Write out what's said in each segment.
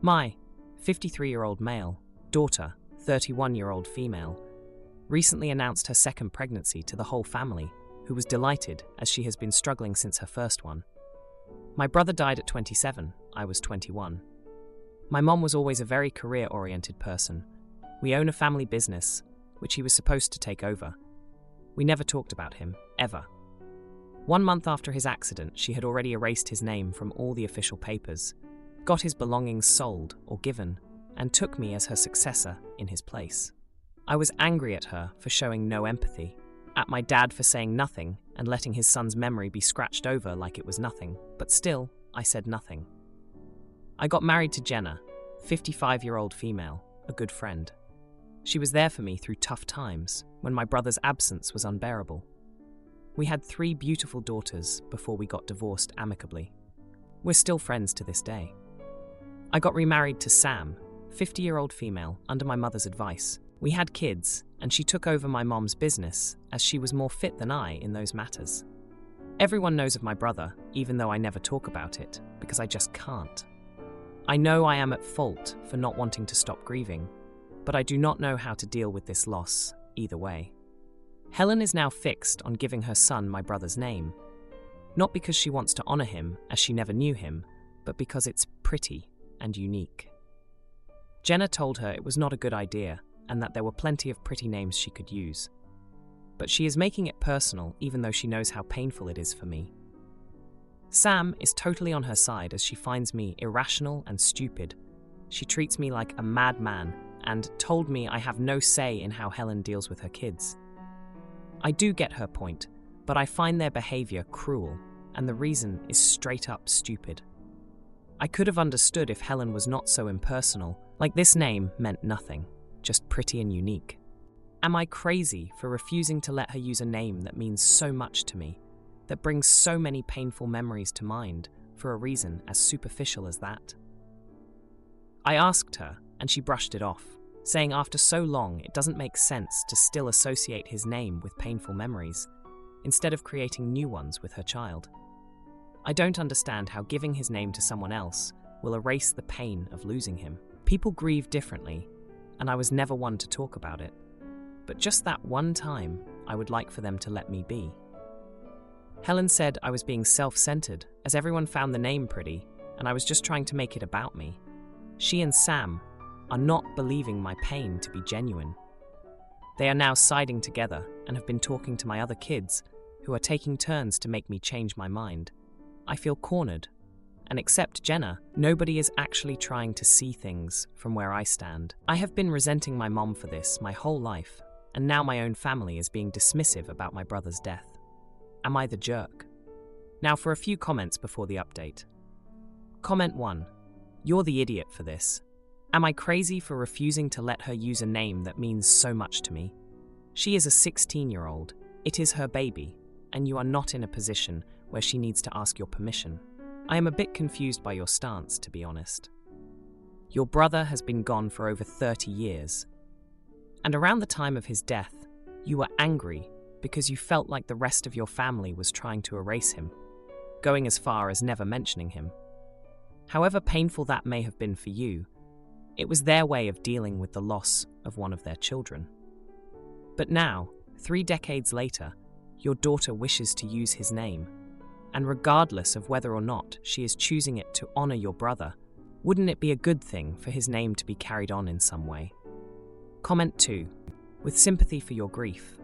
My 53-year-old male, daughter, 31-year-old female, recently announced her second pregnancy to the whole family, who was delighted as she has been struggling since her first one. My brother died at 27, I was 21. My mom was always a very career-oriented person. We own a family business, which he was supposed to take over. We never talked about him, ever. 1 month after his accident, she had already erased his name from all the official papers, got his belongings sold or given, and took me as her successor in his place. I was angry at her for showing no empathy, at my dad for saying nothing and letting his son's memory be scratched over like it was nothing, but still, I said nothing. I got married to Jenna, 55-year-old female, a good friend. She was there for me through tough times, when my brother's absence was unbearable. We had 3 beautiful daughters before we got divorced amicably. We're still friends to this day. I got remarried to Sam, 50-year-old female, under my mother's advice. We had kids, and she took over my mom's business, as she was more fit than I in those matters. Everyone knows of my brother, even though I never talk about it, because I just can't. I know I am at fault for not wanting to stop grieving, but I do not know how to deal with this loss, either way. Helen is now fixed on giving her son my brother's name, not because she wants to honor him as she never knew him, but because it's pretty and unique. Jenna told her it was not a good idea and that there were plenty of pretty names she could use. But she is making it personal even though she knows how painful it is for me. Sam is totally on her side as she finds me irrational and stupid. She treats me like a madman and told me I have no say in how Helen deals with her kids. I do get her point, but I find their behavior cruel, and the reason is straight up stupid. I could have understood if Helen was not so impersonal, like this name meant nothing, just pretty and unique. Am I crazy for refusing to let her use a name that means so much to me, that brings so many painful memories to mind, for a reason as superficial as that? I asked her, and she brushed it off, saying after so long it doesn't make sense to still associate his name with painful memories, instead of creating new ones with her child. I don't understand how giving his name to someone else will erase the pain of losing him. People grieve differently, and I was never one to talk about it. But just that one time, I would like for them to let me be. Helen said I was being self-centered, as everyone found the name pretty, and I was just trying to make it about me. She and Sam are not believing my pain to be genuine. They are now siding together and have been talking to my other kids, who are taking turns to make me change my mind. I feel cornered, and except Jenna, nobody is actually trying to see things from where I stand. I have been resenting my mom for this my whole life, and now my own family is being dismissive about my brother's death. Am I the jerk? Now for a few comments before the update. Comment 1. You're the idiot for this. Am I crazy for refusing to let her use a name that means so much to me? She is a 16-year-old. It is her baby, and you are not in a position where she needs to ask your permission. I am a bit confused by your stance, to be honest. Your brother has been gone for over 30 years. And around the time of his death, you were angry because you felt like the rest of your family was trying to erase him, going as far as never mentioning him. However painful that may have been for you, it was their way of dealing with the loss of one of their children. But now, 3 decades later, your daughter wishes to use his name, and regardless of whether or not she is choosing it to honor your brother, wouldn't it be a good thing for his name to be carried on in some way? Comment 2. With sympathy for your grief,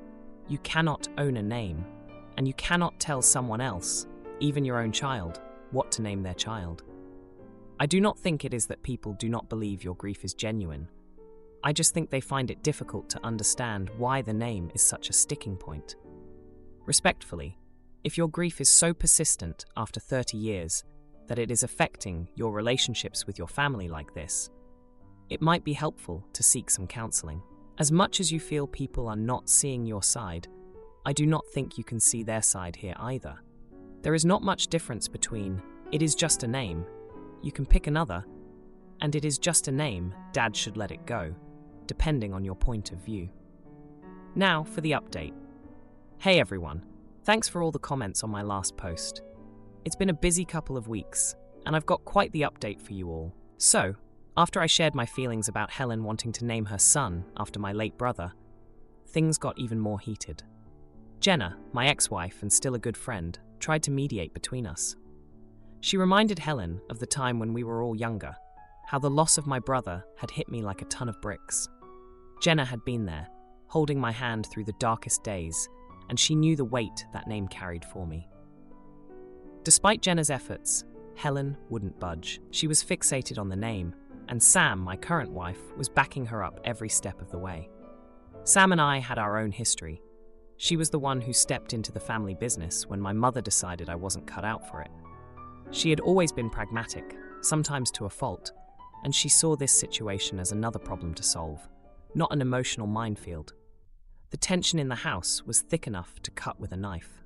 you cannot own a name, and you cannot tell someone else, even your own child, what to name their child. I do not think it is that people do not believe your grief is genuine. I just think they find it difficult to understand why the name is such a sticking point. Respectfully, if your grief is so persistent after 30 years that it is affecting your relationships with your family like this, it might be helpful to seek some counseling. As much as you feel people are not seeing your side, I do not think you can see their side here either. There is not much difference between, it is just a name, you can pick another, and it is just a name, Dad should let it go, depending on your point of view. Now for the update. Hey everyone, thanks for all the comments on my last post. It's been a busy couple of weeks, and I've got quite the update for you all. So, After I shared my feelings about Helen wanting to name her son after my late brother, things got even more heated. Jenna, my ex-wife and still a good friend, tried to mediate between us. She reminded Helen of the time when we were all younger, how the loss of my brother had hit me like a ton of bricks. Jenna had been there, holding my hand through the darkest days, and she knew the weight that name carried for me. Despite Jenna's efforts, Helen wouldn't budge. She was fixated on the name, and Sam, my current wife, was backing her up every step of the way. Sam and I had our own history. She was the one who stepped into the family business when my mother decided I wasn't cut out for it. She had always been pragmatic, sometimes to a fault, and she saw this situation as another problem to solve, not an emotional minefield. The tension in the house was thick enough to cut with a knife.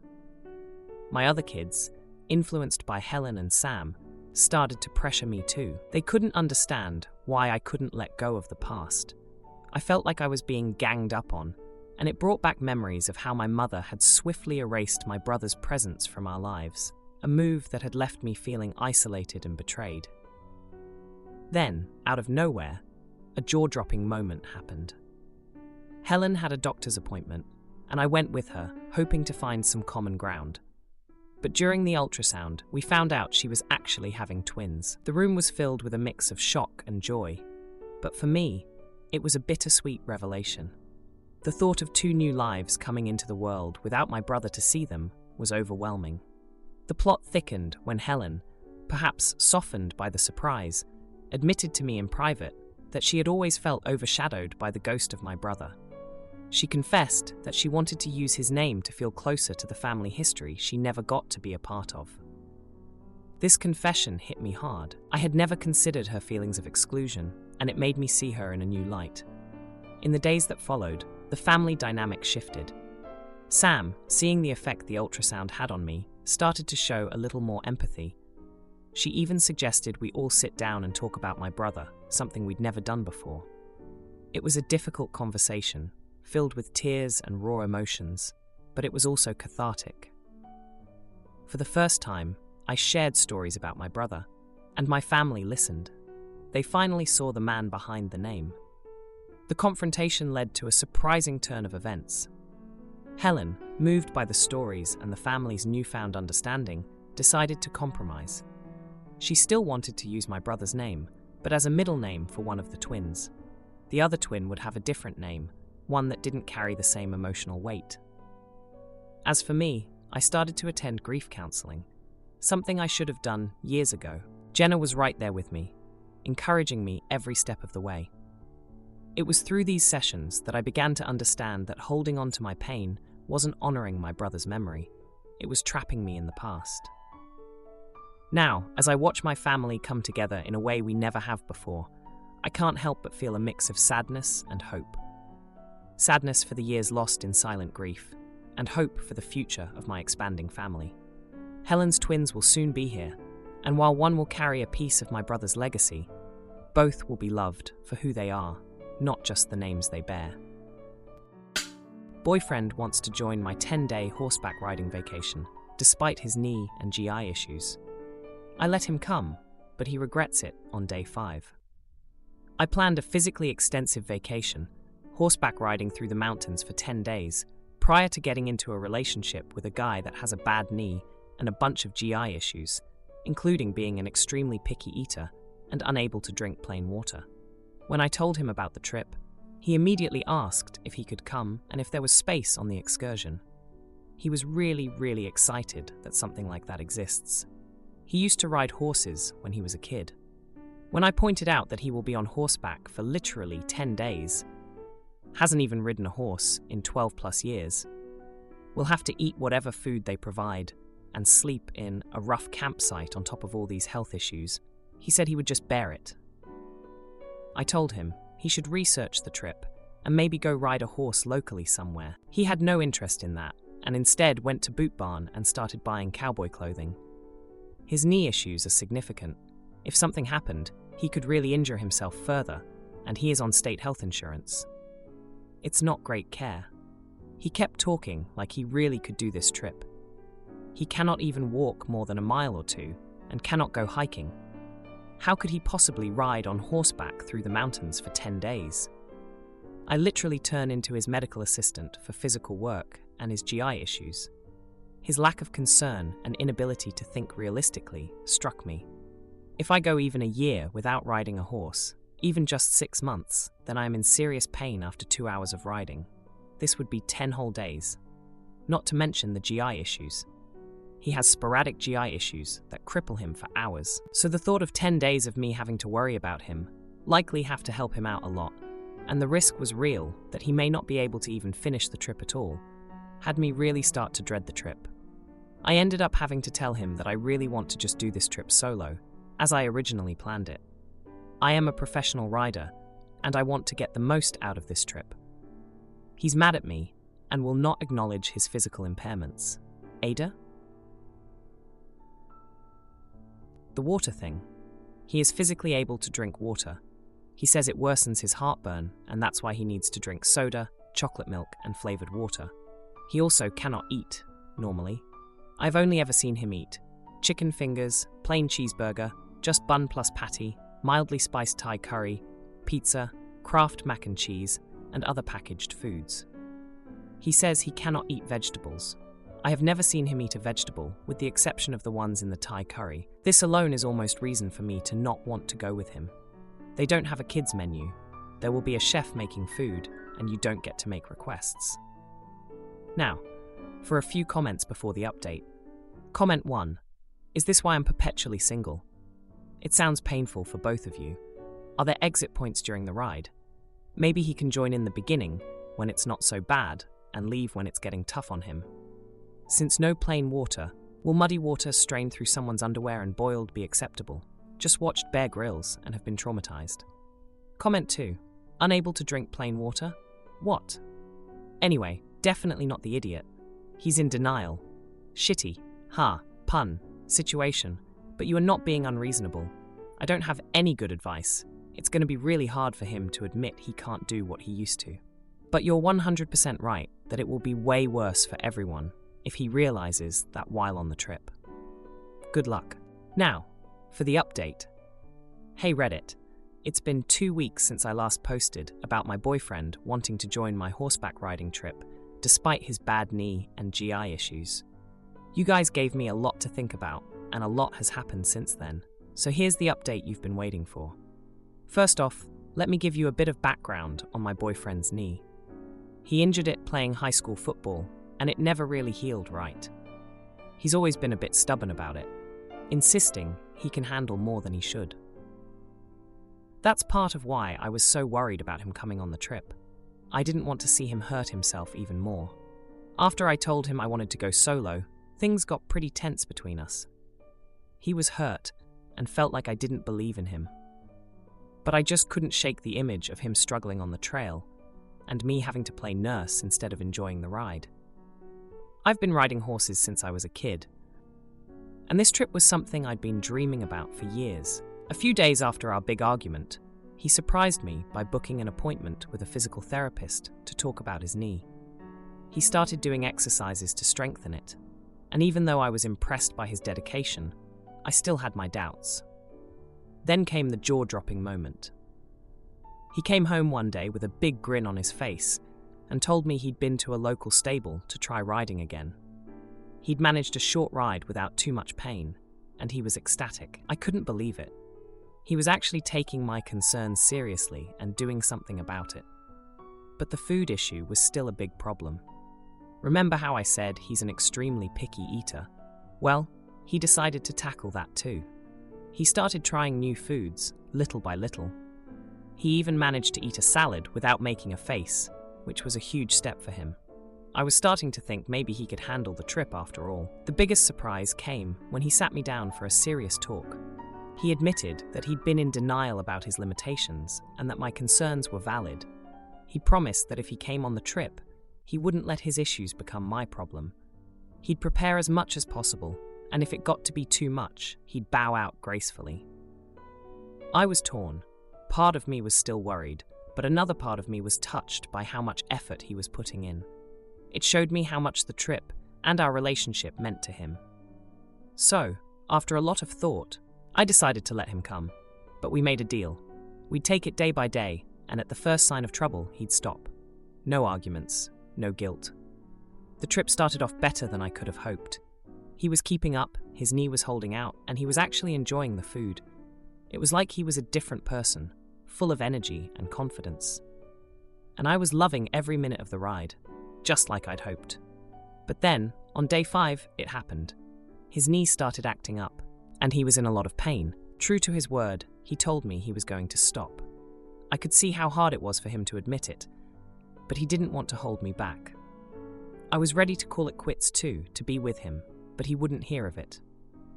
My other kids, influenced by Helen and Sam, started to pressure me too. They couldn't understand why I couldn't let go of the past. I felt like I was being ganged up on, and it brought back memories of how my mother had swiftly erased my brother's presence from our lives, a move that had left me feeling isolated and betrayed. Then, out of nowhere, a jaw-dropping moment happened. Helen had a doctor's appointment, and I went with her, hoping to find some common ground. But during the ultrasound, we found out she was actually having twins. The room was filled with a mix of shock and joy, but for me, it was a bittersweet revelation. The thought of 2 new lives coming into the world without my brother to see them was overwhelming. The plot thickened when Helen, perhaps softened by the surprise, admitted to me in private that she had always felt overshadowed by the ghost of my brother. She confessed that she wanted to use his name to feel closer to the family history she never got to be a part of. This confession hit me hard. I had never considered her feelings of exclusion, and it made me see her in a new light. In the days that followed, the family dynamic shifted. Sam, seeing the effect the ultrasound had on me, started to show a little more empathy. She even suggested we all sit down and talk about my brother, something we'd never done before. It was a difficult conversation, filled with tears and raw emotions, but it was also cathartic. For the first time, I shared stories about my brother, and my family listened. They finally saw the man behind the name. The confrontation led to a surprising turn of events. Helen, moved by the stories and the family's newfound understanding, decided to compromise. She still wanted to use my brother's name, but as a middle name for one of the twins. The other twin would have a different name, one that didn't carry the same emotional weight. As for me, I started to attend grief counseling, something I should have done years ago. Jenna was right there with me, encouraging me every step of the way. It was through these sessions that I began to understand that holding on to my pain wasn't honoring my brother's memory. It was trapping me in the past. Now, as I watch my family come together in a way we never have before, I can't help but feel a mix of sadness and hope. Sadness for the years lost in silent grief, and hope for the future of my expanding family. Helen's twins will soon be here, and while one will carry a piece of my brother's legacy, both will be loved for who they are, not just the names they bear. Boyfriend wants to join my 10-day horseback riding vacation, despite his knee and GI issues. I let him come, but he regrets it on day 5. I planned a physically extensive vacation, horseback riding through the mountains for 10 days, prior to getting into a relationship with a guy that has a bad knee and a bunch of GI issues, including being an extremely picky eater and unable to drink plain water. When I told him about the trip, he immediately asked if he could come and if there was space on the excursion. He was really excited that something like that exists. He used to ride horses when he was a kid. When I pointed out that he will be on horseback for literally 10 days, hasn't even ridden a horse in 12 plus years, will have to eat whatever food they provide and sleep in a rough campsite on top of all these health issues, he said he would just bear it. I told him he should research the trip and maybe go ride a horse locally somewhere. He had no interest in that and instead went to Boot Barn and started buying cowboy clothing. His knee issues are significant. If something happened, he could really injure himself further, and he is on state health insurance. It's not great care. He kept talking like he really could do this trip. He cannot even walk more than a mile or two and cannot go hiking. How could he possibly ride on horseback through the mountains for 10 days? I literally turned into his medical assistant for physical work and his GI issues. His lack of concern and inability to think realistically struck me. If I go even a year without riding a horse, even just 6 months, then I am in serious pain after 2 hours of riding. This would be 10 whole days. Not to mention the GI issues. He has sporadic GI issues that cripple him for hours. So the thought of 10 days of me having to worry about him likely have to help him out a lot. And the risk was real that he may not be able to even finish the trip at all, had me really start to dread the trip. I ended up having to tell him that I really want to just do this trip solo, as I originally planned it. I am a professional rider, and I want to get the most out of this trip. He's mad at me and will not acknowledge his physical impairments. Aita? The water thing. He is physically able to drink water. He says it worsens his heartburn, and that's why he needs to drink soda, chocolate milk, and flavored water. He also cannot eat, normally. I've only ever seen him eat chicken fingers, plain cheeseburger, just bun plus patty, mildly spiced Thai curry, pizza, Kraft mac and cheese, and other packaged foods. He says he cannot eat vegetables. I have never seen him eat a vegetable, with the exception of the ones in the Thai curry. This alone is almost reason for me to not want to go with him. They don't have a kids menu. There will be a chef making food, and you don't get to make requests. Now, for a few comments before the update. Comment 1. Is this why I'm perpetually single? It sounds painful for both of you. Are there exit points during the ride? Maybe he can join in the beginning, when it's not so bad, and leave when it's getting tough on him. Since no plain water, will muddy water strained through someone's underwear and boiled be acceptable? Just watched Bear Grylls and have been traumatized. Comment 2. Unable to drink plain water? What? Anyway, definitely not the idiot. He's in denial. Shitty, pun, situation, but you are not being unreasonable. I don't have any good advice. It's going to be really hard for him to admit he can't do what he used to. But you're 100% right that it will be way worse for everyone if he realizes that while on the trip. Good luck. Now, for the update. Hey Reddit, it's been 2 weeks since I last posted about my boyfriend wanting to join my horseback riding trip despite his bad knee and GI issues. You guys gave me a lot to think about, and a lot has happened since then. So here's the update you've been waiting for. First off, let me give you a bit of background on my boyfriend's knee. He injured it playing high school football, and it never really healed right. He's always been a bit stubborn about it, insisting he can handle more than he should. That's part of why I was so worried about him coming on the trip. I didn't want to see him hurt himself even more. After I told him I wanted to go solo, things got pretty tense between us. He was hurt and felt like I didn't believe in him. But I just couldn't shake the image of him struggling on the trail and me having to play nurse instead of enjoying the ride. I've been riding horses since I was a kid, and this trip was something I'd been dreaming about for years. A few days after our big argument, he surprised me by booking an appointment with a physical therapist to talk about his knee. He started doing exercises to strengthen it, and even though I was impressed by his dedication, I still had my doubts. Then came the jaw-dropping moment. He came home one day with a big grin on his face and told me he'd been to a local stable to try riding again. He'd managed a short ride without too much pain, and he was ecstatic. I couldn't believe it. He was actually taking my concerns seriously and doing something about it. But the food issue was still a big problem. Remember how I said he's an extremely picky eater? Well, he decided to tackle that too. He started trying new foods, little by little. He even managed to eat a salad without making a face, which was a huge step for him. I was starting to think maybe he could handle the trip after all. The biggest surprise came when he sat me down for a serious talk. He admitted that he'd been in denial about his limitations and that my concerns were valid. He promised that if he came on the trip, he wouldn't let his issues become my problem. He'd prepare as much as possible, and if it got to be too much, he'd bow out gracefully. I was torn. Part of me was still worried, but another part of me was touched by how much effort he was putting in. It showed me how much the trip and our relationship meant to him. So, after a lot of thought, I decided to let him come. But we made a deal. We'd take it day by day, and at the first sign of trouble, he'd stop. No arguments, no guilt. The trip started off better than I could have hoped. He was keeping up, his knee was holding out, and he was actually enjoying the food. It was like he was a different person, full of energy and confidence. And I was loving every minute of the ride, just like I'd hoped. But then, on day 5, it happened. His knee started acting up, and he was in a lot of pain. True to his word, he told me he was going to stop. I could see how hard it was for him to admit it, but he didn't want to hold me back. I was ready to call it quits too, to be with him, but he wouldn't hear of it.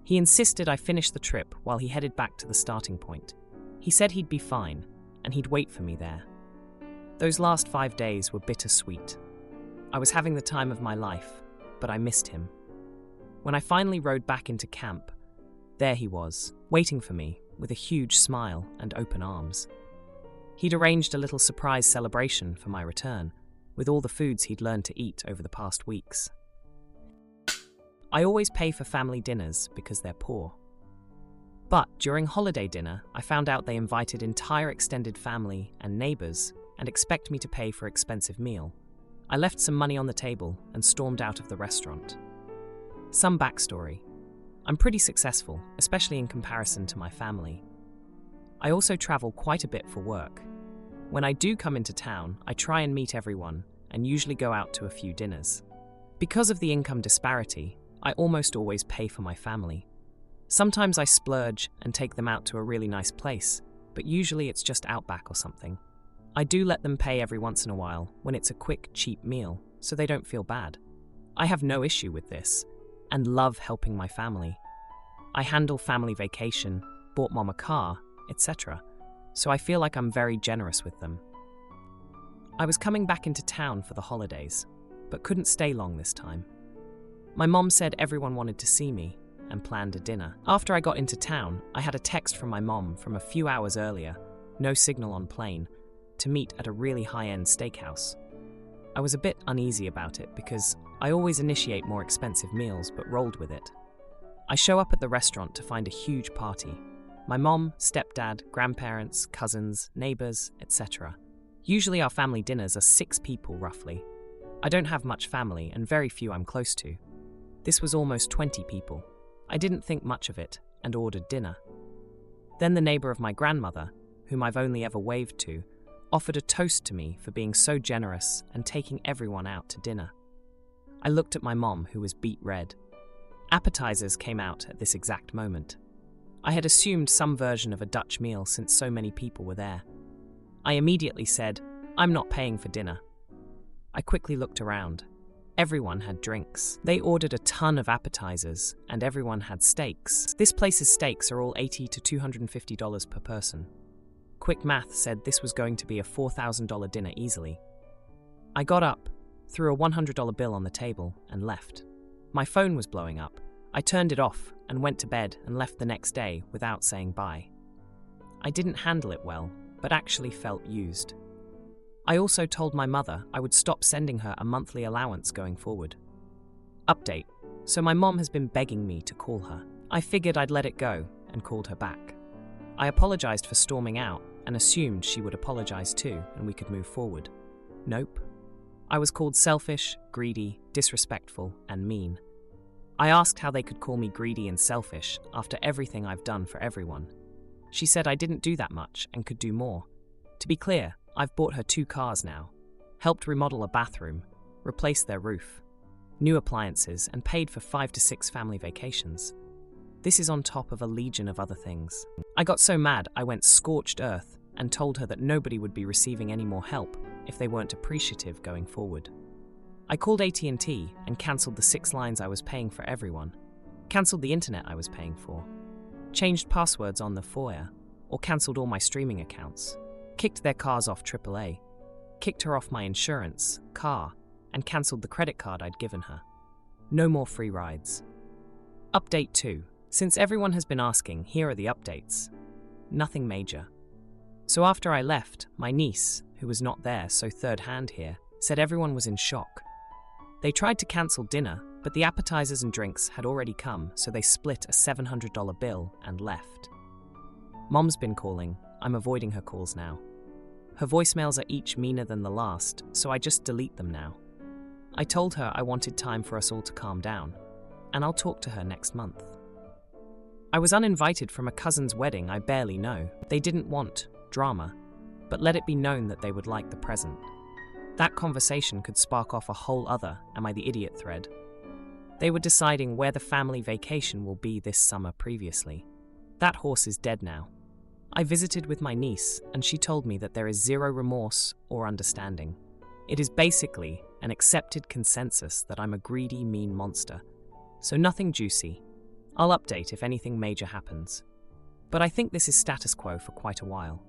He insisted I finish the trip while he headed back to the starting point. He said he'd be fine, and he'd wait for me there. Those last 5 days were bittersweet. I was having the time of my life, but I missed him. When I finally rode back into camp, there he was, waiting for me, with a huge smile and open arms. He'd arranged a little surprise celebration for my return, with all the foods he'd learned to eat over the past weeks. I always pay for family dinners because they're poor. But during holiday dinner, I found out they invited entire extended family and neighbors and expect me to pay for an expensive meal. I left some money on the table and stormed out of the restaurant. Some backstory. I'm pretty successful, especially in comparison to my family. I also travel quite a bit for work. When I do come into town, I try and meet everyone and usually go out to a few dinners. Because of the income disparity, I almost always pay for my family. Sometimes I splurge and take them out to a really nice place, but usually it's just Outback or something. I do let them pay every once in a while when it's a quick, cheap meal, so they don't feel bad. I have no issue with this, and love helping my family. I handle family vacation, bought mom a car, etc., so I feel like I'm very generous with them. I was coming back into town for the holidays, but couldn't stay long this time. My mom said everyone wanted to see me and planned a dinner. After I got into town, I had a text from my mom from a few hours earlier, no signal on plane, to meet at a really high-end steakhouse. I was a bit uneasy about it because I always initiate more expensive meals but rolled with it. I show up at the restaurant to find a huge party. My mom, stepdad, grandparents, cousins, neighbors, etc. Usually our family dinners are 6 people roughly. I don't have much family and very few I'm close to. This was almost 20 people. I didn't think much of it and ordered dinner. Then the neighbor of my grandmother, whom I've only ever waved to, offered a toast to me for being so generous and taking everyone out to dinner. I looked at my mom, who was beet red. Appetizers came out at this exact moment. I had assumed some version of a Dutch meal since so many people were there. I immediately said, "I'm not paying for dinner." I quickly looked around. Everyone had drinks. They ordered a ton of appetizers, and everyone had steaks. This place's steaks are all $80 to $250 per person. Quick math said this was going to be a $4,000 dinner easily. I got up, threw a $100 bill on the table, and left. My phone was blowing up. I turned it off and went to bed and left the next day without saying bye. I didn't handle it well, but actually felt used. I also told my mother I would stop sending her a monthly allowance going forward. Update. So my mom has been begging me to call her. I figured I'd let it go and called her back. I apologized for storming out and assumed she would apologize too and we could move forward. Nope. I was called selfish, greedy, disrespectful, and mean. I asked how they could call me greedy and selfish after everything I've done for everyone. She said I didn't do that much and could do more. To be clear, I've bought her 2 cars now, helped remodel a bathroom, replaced their roof, new appliances, and paid for 5 to 6 family vacations. This is on top of a legion of other things. I got so mad I went scorched earth and told her that nobody would be receiving any more help if they weren't appreciative going forward. I called AT&T and cancelled the 6 lines I was paying for everyone, cancelled the internet I was paying for, changed passwords on the foyer, or cancelled all my streaming accounts, kicked their cars off AAA, kicked her off my insurance, car, and cancelled the credit card I'd given her. No more free rides. Update 2. Since everyone has been asking, here are the updates. Nothing major. So after I left, my niece, who was not there so third hand here, said everyone was in shock. They tried to cancel dinner, but the appetizers and drinks had already come, so they split a $700 bill and left. Mom's been calling. I'm avoiding her calls now. Her voicemails are each meaner than the last, so I just delete them now. I told her I wanted time for us all to calm down, and I'll talk to her next month. I was uninvited from a cousin's wedding I barely know. They didn't want drama, but let it be known that they would like the present. That conversation could spark off a whole other "Am I the idiot?" thread. They were deciding where the family vacation will be this summer previously. That horse is dead now. I visited with my niece, and she told me that there is zero remorse or understanding. It is basically an accepted consensus that I'm a greedy, mean monster. So nothing juicy. I'll update if anything major happens. But I think this is status quo for quite a while.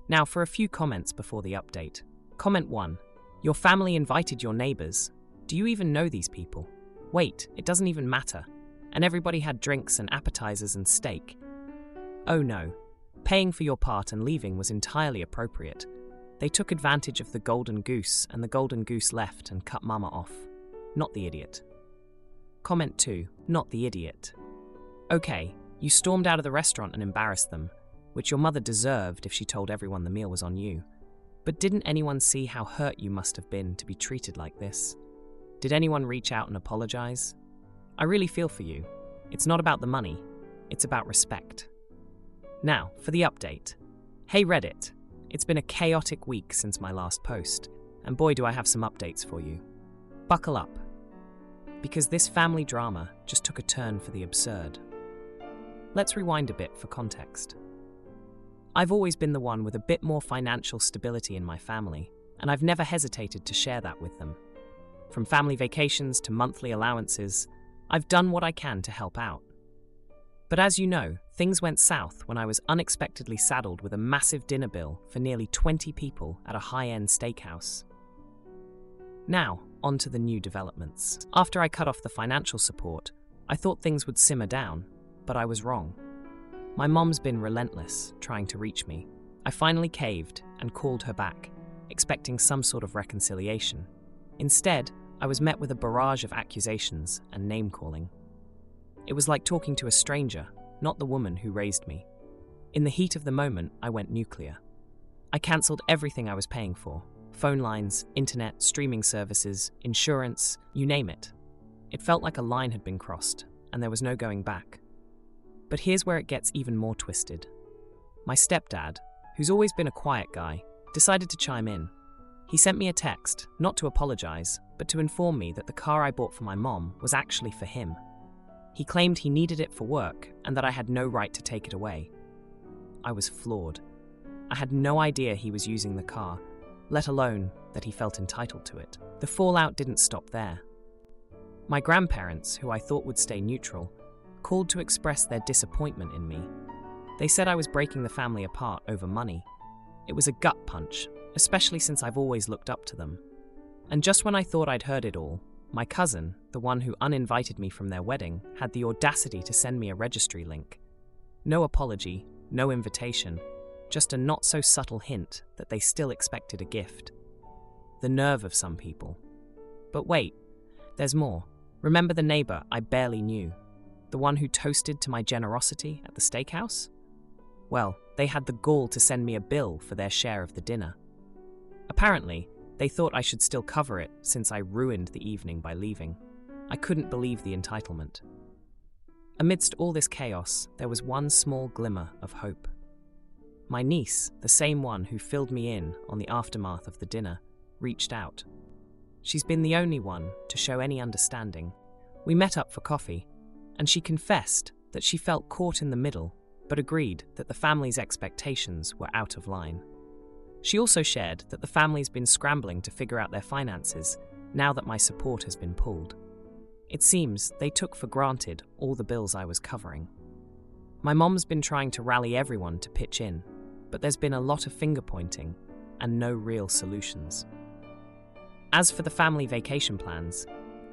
Now for a few comments before the update. Comment 1. Your family invited your neighbors. Do you even know these people? Wait, it doesn't even matter. And everybody had drinks and appetizers and steak. Oh no. Paying for your part and leaving was entirely appropriate. They took advantage of the golden goose, and the golden goose left and cut Mama off. Not the idiot. Comment 2. Not the idiot. Okay, you stormed out of the restaurant and embarrassed them, which your mother deserved if she told everyone the meal was on you. But didn't anyone see how hurt you must have been to be treated like this? Did anyone reach out and apologize? I really feel for you. It's not about the money, it's about respect. Now, for the update. Hey Reddit, it's been a chaotic week since my last post, and boy do I have some updates for you. Buckle up, because this family drama just took a turn for the absurd. Let's rewind a bit for context. I've always been the one with a bit more financial stability in my family, and I've never hesitated to share that with them. From family vacations to monthly allowances, I've done what I can to help out. But as you know, things went south when I was unexpectedly saddled with a massive dinner bill for nearly 20 people at a high-end steakhouse. Now, on to the new developments. After I cut off the financial support, I thought things would simmer down, but I was wrong. My mom's been relentless, trying to reach me. I finally caved and called her back, expecting some sort of reconciliation. Instead, I was met with a barrage of accusations and name-calling. It was like talking to a stranger, not the woman who raised me. In the heat of the moment, I went nuclear. I cancelled everything I was paying for. Phone lines, internet, streaming services, insurance, you name it. It felt like a line had been crossed, and there was no going back. But here's where it gets even more twisted. My stepdad, who's always been a quiet guy, decided to chime in. He sent me a text, not to apologize, but to inform me that the car I bought for my mom was actually for him. He claimed he needed it for work and that I had no right to take it away. I was floored. I had no idea he was using the car, let alone that he felt entitled to it. The fallout didn't stop there. My grandparents, who I thought would stay neutral, called to express their disappointment in me. They said I was breaking the family apart over money. It was a gut punch, especially since I've always looked up to them. And just when I thought I'd heard it all, my cousin, the one who uninvited me from their wedding, had the audacity to send me a registry link. No apology, no invitation, just a not-so-subtle hint that they still expected a gift. The nerve of some people. But wait, there's more. Remember the neighbor I barely knew? The one who toasted to my generosity at the steakhouse? Well, they had the gall to send me a bill for their share of the dinner. Apparently, they thought I should still cover it since I ruined the evening by leaving. I couldn't believe the entitlement. Amidst all this chaos, there was one small glimmer of hope. My niece, the same one who filled me in on the aftermath of the dinner, reached out. She's been the only one to show any understanding. We met up for coffee, and she confessed that she felt caught in the middle, but agreed that the family's expectations were out of line. She also shared that the family's been scrambling to figure out their finances now that my support has been pulled. It seems they took for granted all the bills I was covering. My mom's been trying to rally everyone to pitch in, but there's been a lot of finger-pointing and no real solutions. As for the family vacation plans,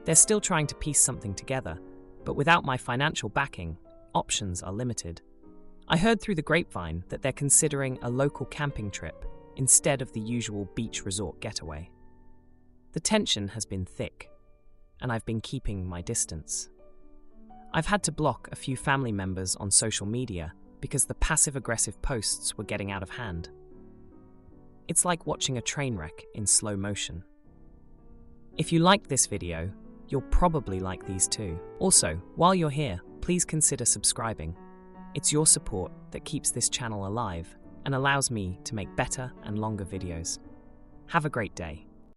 they're still trying to piece something together, but without my financial backing, options are limited. I heard through the grapevine that they're considering a local camping trip instead of the usual beach resort getaway. The tension has been thick, and I've been keeping my distance. I've had to block a few family members on social media because the passive-aggressive posts were getting out of hand. It's like watching a train wreck in slow motion. If you liked this video, you'll probably like these too. Also, while you're here, please consider subscribing. It's your support that keeps this channel alive and allows me to make better and longer videos. Have a great day.